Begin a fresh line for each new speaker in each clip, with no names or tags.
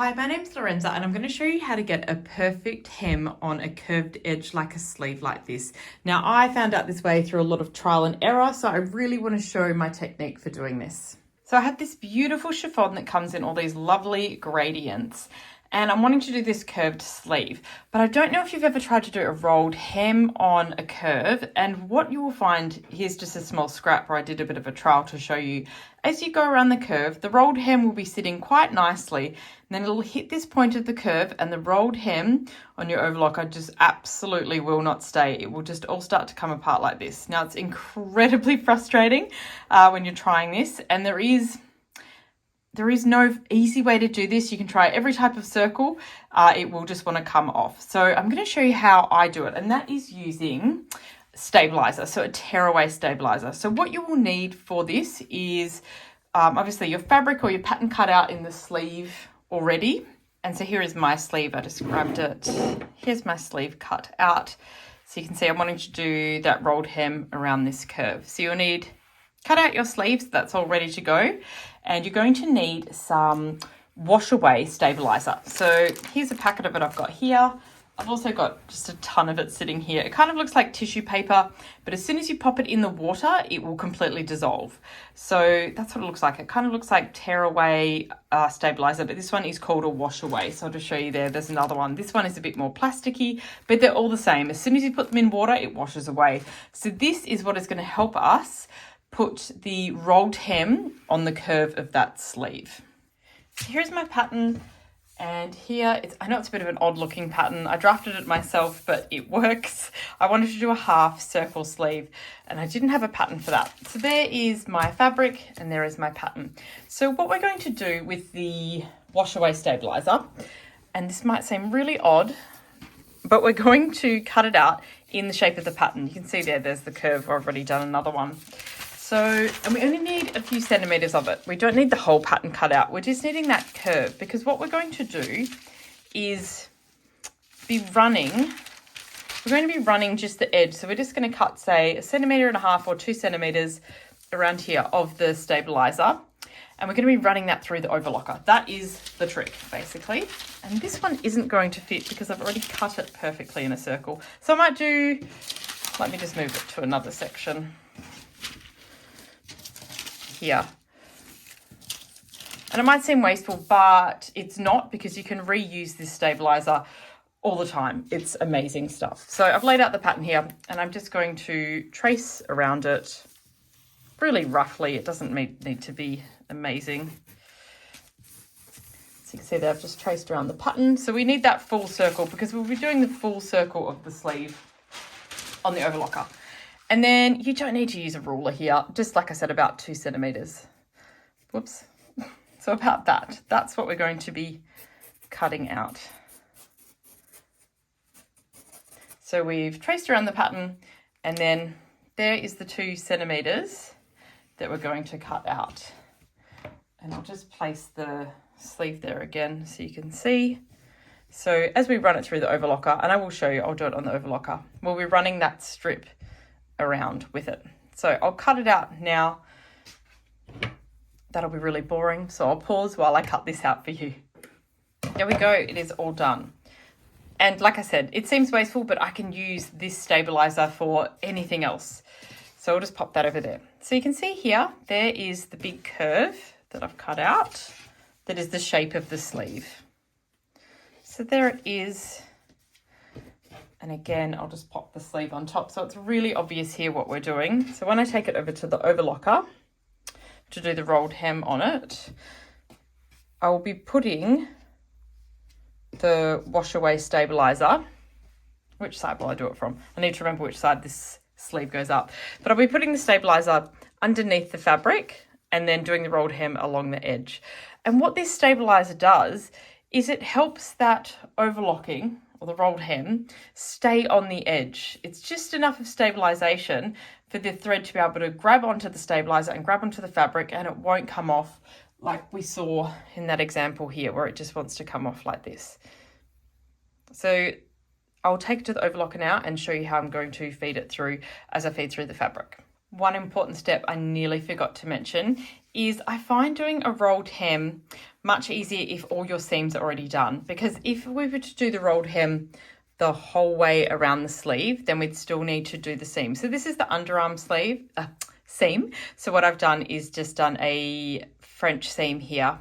Hi, my name's Lorenza and I'm going to show you how to get a perfect hem on a curved edge like a sleeve like this. Now, I found out this way through a lot of trial and error, so I really want to show my technique for doing this. So I have this beautiful chiffon that comes in all these lovely gradients, and I'm wanting to do this curved sleeve, but I don't know if you've ever tried to do a rolled hem on a curve, and what you will find, here's just a small scrap where I did a bit of a trial to show you. As you go around the curve, the rolled hem will be sitting quite nicely, and then it'll hit this point of the curve, and the rolled hem on your overlocker just absolutely will not stay. It will just all start to come apart like this. Now, it's incredibly frustrating when you're trying this, and there is no easy way to do this. You can try every type of circle. It will just want to come off. So I'm going to show you how I do it, and that is using stabiliser, so a tearaway stabiliser. So what you will need for this is obviously your fabric or your pattern cut out in the sleeve already. And so here is my sleeve. I just grabbed it. Here's my sleeve cut out. So you can see I'm wanting to do that rolled hem around this curve. So you'll need cut out your sleeves. That's all ready to go. And you're going to need some wash away stabiliser. So here's a packet of it I've got here. I've also got just a ton of it sitting here. It kind of looks like tissue paper, but as soon as you pop it in the water, it will completely dissolve. So that's what it looks like. It kind of looks like tearaway stabiliser, but this one is called a wash away. So I'll just show you there. There's another one. This one is a bit more plasticky, but they're all the same. As soon as you put them in water, it washes away. So this is what is going to help us put the rolled hem on the curve of that sleeve. So here's my pattern. And here, I know it's a bit of an odd looking pattern. I drafted it myself, but it works. I wanted to do a half circle sleeve and I didn't have a pattern for that. So there is my fabric and there is my pattern. So what we're going to do with the wash away stabiliser, and this might seem really odd, but we're going to cut it out in the shape of the pattern. You can see there's the curve. I've already done another one. So, and we only need a few centimetres of it. We don't need the whole pattern cut out. We're just needing that curve, because what we're going to do is we're going to be running just the edge. So we're just going to cut, say, 1.5 centimetres or 2 centimetres around here of the stabiliser. And we're going to be running that through the overlocker. That is the trick, basically. And this one isn't going to fit because I've already cut it perfectly in a circle. So I might let me just move it to another section here. And it might seem wasteful, but it's not, because you can reuse this stabiliser all the time. It's amazing stuff. So I've laid out the pattern here and I'm just going to trace around it really roughly. It doesn't need to be amazing. So you can see that I've just traced around the pattern. So we need that full circle because we'll be doing the full circle of the sleeve on the overlocker. And then you don't need to use a ruler here, just like I said, about 2 centimetres. Whoops. So about that. That's what we're going to be cutting out. So we've traced around the pattern, and then there is the 2 centimetres that we're going to cut out. And I'll just place the sleeve there again so you can see. So as we run it through the overlocker, and I will show you, I'll do it on the overlocker, we'll be running that strip around with it. So I'll cut it out now. That'll be really boring, so I'll pause while I cut this out for you. There we go, it is all done. And like I said, it seems wasteful, but I can use this stabiliser for anything else. So I'll just pop that over there. So you can see here, there is the big curve that I've cut out. That is the shape of the sleeve. So there it is. And again, I'll just pop the sleeve on top. So it's really obvious here what we're doing. So when I take it over to the overlocker to do the rolled hem on it, I will be putting the wash away stabiliser. Which side will I do it from? I need to remember which side this sleeve goes up. But I'll be putting the stabiliser underneath the fabric and then doing the rolled hem along the edge. And what this stabiliser does is it helps that overlocking, or the rolled hem, stay on the edge. It's just enough of stabilisation for the thread to be able to grab onto the stabiliser and grab onto the fabric, and it won't come off like we saw in that example here where it just wants to come off like this. So I'll take it to the overlocker now and show you how I'm going to feed it through as I feed through the fabric. One important step I nearly forgot to mention is I find doing a rolled hem much easier if all your seams are already done, because if we were to do the rolled hem the whole way around the sleeve, then we'd still need to do the seam. So this is the underarm seam. So what I've done is just done a French seam here.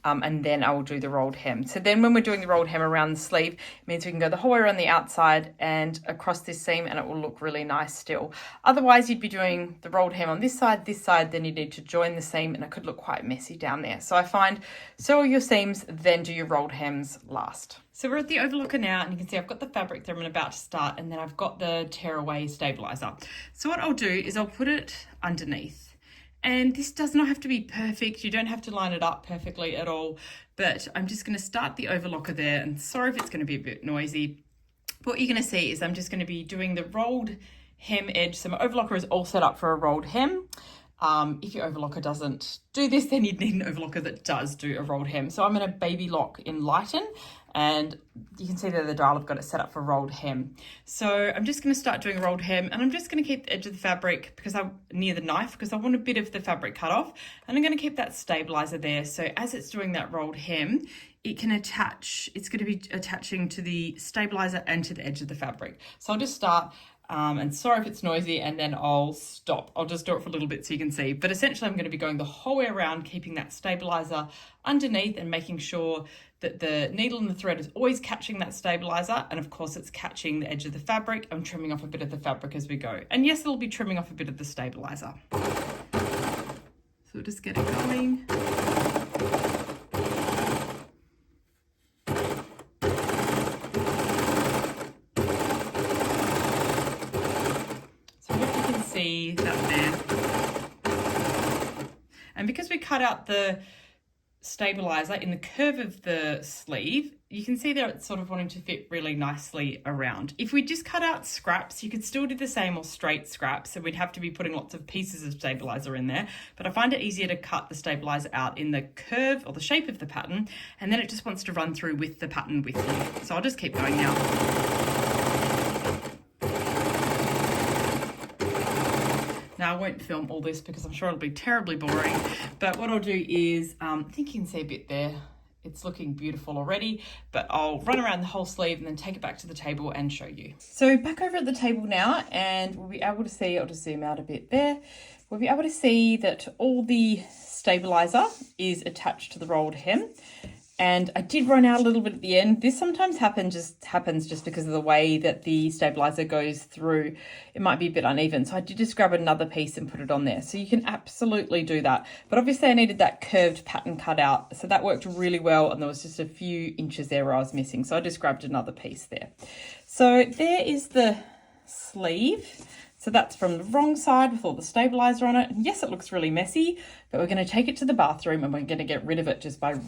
And then I will do the rolled hem. So then when we're doing the rolled hem around the sleeve, it means we can go the whole way around the outside and across this seam, and it will look really nice still. Otherwise, you'd be doing the rolled hem on this side, then you need to join the seam, and it could look quite messy down there. So I find sew all your seams, then do your rolled hems last. So we're at the overlocker now, and you can see I've got the fabric that I'm about to start, and then I've got the tearaway stabilizer. So what I'll do is I'll put it underneath. And this does not have to be perfect. You don't have to line it up perfectly at all, but I'm just going to start the overlocker there. And sorry if it's going to be a bit noisy. What you're going to see is I'm just going to be doing the rolled hem edge. So my overlocker is all set up for a rolled hem. If your overlocker doesn't do this, then you'd need an overlocker that does do a rolled hem. So I'm going to baby lock in Lighten, and you can see there the dial I've got it set up for rolled hem. So I'm just going to start doing a rolled hem, and I'm just going to keep the edge of the fabric because I'm near the knife because I want a bit of the fabric cut off, and I'm going to keep that stabilizer there. So as it's doing that rolled hem, it can attach, it's going to be attaching to the stabilizer and to the edge of the fabric. So I'll just start. And sorry if it's noisy, and then I'll stop. I'll just do it for a little bit so you can see. But essentially I'm going to be going the whole way around, keeping that stabilizer underneath and making sure that the needle and the thread is always catching that stabilizer. And of course it's catching the edge of the fabric. I'm trimming off a bit of the fabric as we go. And yes, it'll be trimming off a bit of the stabilizer. So we'll just get it going. See that there, and because we cut out the stabilizer in the curve of the sleeve, you can see there it's sort of wanting to fit really nicely around. If we just cut out scraps, you could still do the same, or straight scraps, so we'd have to be putting lots of pieces of stabilizer in there, but I find it easier to cut the stabilizer out in the curve or the shape of the pattern, and then it just wants to run through with the pattern with you. So I'll just keep going now. Now I won't film all this because I'm sure it'll be terribly boring, but what I'll do is, I think you can see a bit there, it's looking beautiful already, but I'll run around the whole sleeve and then take it back to the table and show you. So back over at the table now, and we'll be able to see, I'll just zoom out a bit there, we'll be able to see that all the stabilizer is attached to the rolled hem. And I did run out a little bit at the end. This sometimes happens just because of the way that the stabilizer goes through. It might be a bit uneven. So I did just grab another piece and put it on there. So you can absolutely do that. But obviously I needed that curved pattern cut out. So that worked really well. And there was just a few inches there where I was missing. So I just grabbed another piece there. So there is the sleeve. So that's from the wrong side with all the stabilizer on it. And yes, it looks really messy, but we're going to take it to the bathroom and we're going to get rid of it just by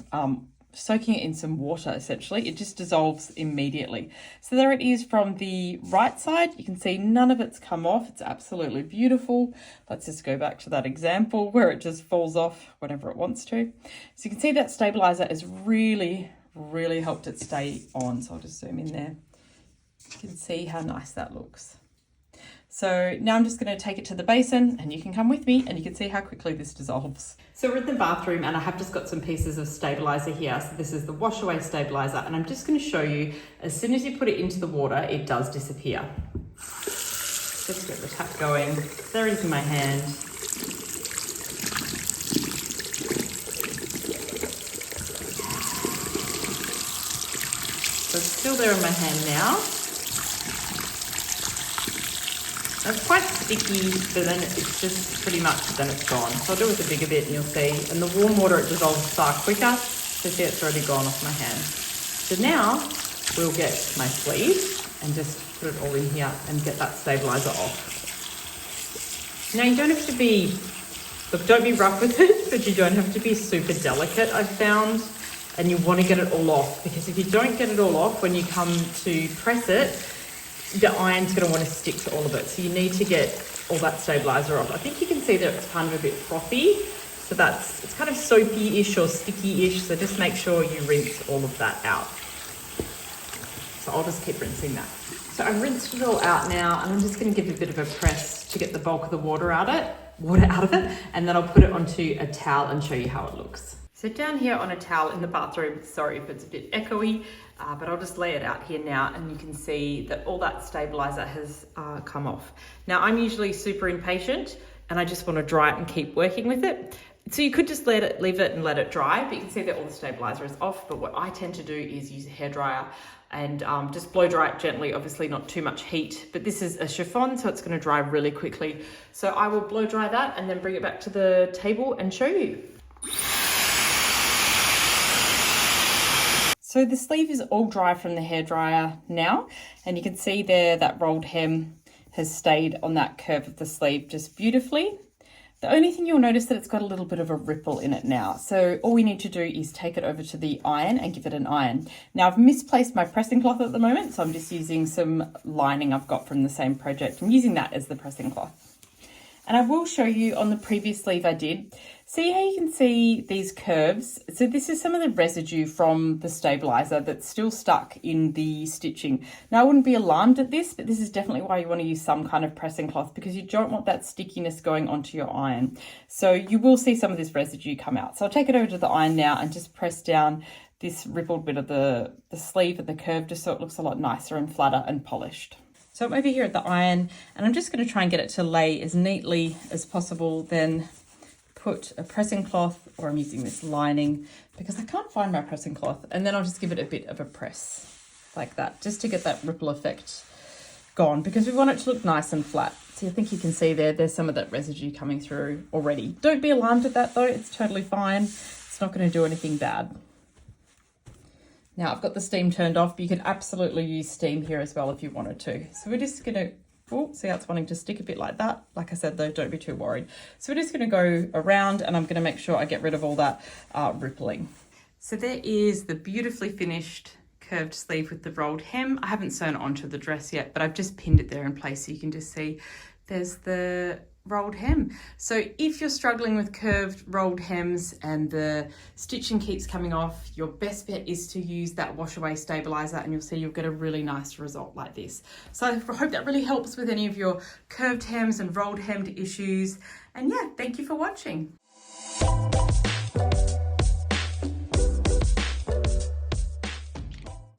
soaking it in some water. Essentially it just dissolves immediately. So there it is from the right side. You can see none of it's come off. It's absolutely beautiful. Let's just go back to that example where it just falls off whenever it wants to. So you can see that stabilizer has really helped it stay on. So I'll just zoom in there. You can see how nice that looks. So now I'm just going to take it to the basin, and you can come with me and you can see how quickly this dissolves. So we're in the bathroom and I have just got some pieces of stabilizer here. So this is the wash away stabilizer, and I'm just going to show you, as soon as you put it into the water, it does disappear. Just get the tap going. There it is in my hand. So it's still there in my hand now. It's quite sticky, but then it's just pretty much, then it's gone. So I'll do it with a bigger bit and you'll see. In the warm water, it dissolves far quicker. So see, it's already gone off my hand. So now we'll get my sleeve and just put it all in here and get that stabilizer off. Now you don't have to be, look, don't be rough with it, but you don't have to be super delicate, I've found. And you want to get it all off, because if you don't get it all off, when you come to press it, the iron's going to want to stick to all of it. So you need to get all that stabilizer off. I think you can see that it's kind of a bit frothy. So it's kind of soapy-ish or sticky-ish. So just make sure you rinse all of that out. So I'll just keep rinsing that. So I've rinsed it all out now, and I'm just going to give it a bit of a press to get the bulk of the water out of it, and then I'll put it onto a towel and show you how it looks. So down here on a towel in the bathroom, sorry if it's a bit echoey, but I'll just lay it out here now, and you can see that all that stabiliser has come off. Now I'm usually super impatient and I just want to dry it and keep working with it. So you could just leave it and let it dry, but you can see that all the stabiliser is off. But what I tend to do is use a hairdryer and just blow dry it gently, obviously not too much heat, but this is a chiffon, so it's going to dry really quickly. So I will blow dry that and then bring it back to the table and show you. So the sleeve is all dry from the hairdryer now, and you can see there that rolled hem has stayed on that curve of the sleeve just beautifully. The only thing you'll notice that it's got a little bit of a ripple in it now. So all we need to do is take it over to the iron and give it an iron. Now I've misplaced my pressing cloth at the moment, so I'm just using some lining I've got from the same project. I'm using that as the pressing cloth. And I will show you on the previous sleeve I did. See how you can see these curves? So this is some of the residue from the stabiliser that's still stuck in the stitching. Now I wouldn't be alarmed at this, but this is definitely why you want to use some kind of pressing cloth, because you don't want that stickiness going onto your iron. So you will see some of this residue come out. So I'll take it over to the iron now and just press down this rippled bit of the sleeve and the curve just so it looks a lot nicer and flatter and polished. So I'm over here at the iron, and I'm just going to try and get it to lay as neatly as possible, then put a pressing cloth, or I'm using this lining because I can't find my pressing cloth, and then I'll just give it a bit of a press like that, just to get that ripple effect gone, because we want it to look nice and flat. So I think you can see there's some of that residue coming through already. Don't be alarmed at that though, it's totally fine. It's not going to do anything bad. Now I've got the steam turned off, but you can absolutely use steam here as well if you wanted to. So we're just going to, oh, see how it's wanting to stick a bit like that. Like I said though, don't be too worried. So we're just going to go around, and I'm going to make sure I get rid of all that rippling. So there is the beautifully finished curved sleeve with the rolled hem. I haven't sewn it onto the dress yet, but I've just pinned it there in place so you can just see there's the rolled hem. So if you're struggling with curved rolled hems and the stitching keeps coming off, your best bet is to use that wash away stabiliser, and you'll see you'll get a really nice result like this. So I hope that really helps with any of your curved hems and rolled hemmed issues. And yeah, thank you for watching.